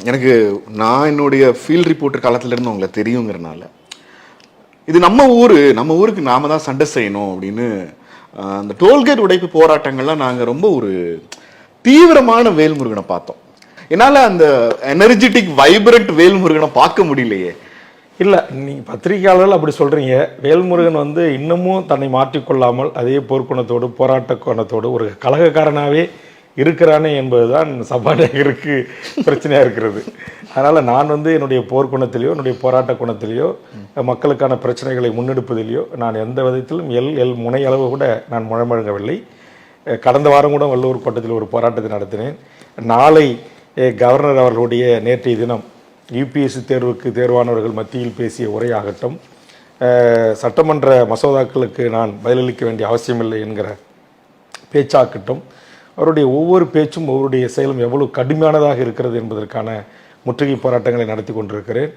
எனக்கு நான் என்னுடைய ஃபீல்ட் ரிப்போர்ட்டர் காலத்திலேருந்து உங்களை தெரியுங்கிறனால இது நம்ம ஊருக்கு நாம தான் சண்டை செய்யணும் அப்படின்னு அந்த டோல்கேட் உடைப்பு போராட்டங்கள்லாம் நாங்கள் ரொம்ப ஒரு தீவிரமான வேல்முருகனை பார்த்தோம். என்னால் அந்த எனர்ஜெட்டிக் வைப்ரண்ட் வேல்முருகனை பார்க்க முடியலையே. இல்லை, நீங்கள் பத்திரிகையாளர்கள் அப்படி சொல்கிறீங்க. வேல்முருகன் வந்து இன்னமும் தன்னை மாற்றிக்கொள்ளாமல் அதே போர்க்குணத்தோடு போராட்ட கோணத்தோடு ஒரு கலகக்காரனாகவே இருக்கிறானே என்பதுதான் சபாநாயகருக்கு பிரச்சனையாக இருக்கிறது. அதனால் நான் வந்து என்னுடைய போர்க்குணத்திலேயோ என்னுடைய போராட்ட குணத்திலேயோ மக்களுக்கான பிரச்சனைகளை முன்னெடுப்பதிலேயோ நான் எந்த விதத்திலும் முனை அளவு கூட நான் முழமுழங்கவில்லை. கடந்த வாரம் கூட வள்ளுவர் கோட்டத்தில் ஒரு போராட்டத்தை நடத்தினேன். நாளை கவர்னர் அவர்களுடைய நேற்றைய தினம் யூபிஎஸ்சி தேர்வுக்கு தேர்வானவர்கள் மத்தியில் பேசிய உரையாகட்டும், சட்டமன்ற மசோதாக்களுக்கு நான் பதிலளிக்க வேண்டிய அவசியமில்லை என்கிற பேச்சாகட்டும், அவருடைய ஒவ்வொரு பேச்சும் ஒவ்வொருடைய செயலும் எவ்வளவு கடுமையானதாக இருக்கிறது என்பதற்கான முற்றுகை போராட்டங்களை நடத்தி கொண்டிருக்கிறேன்.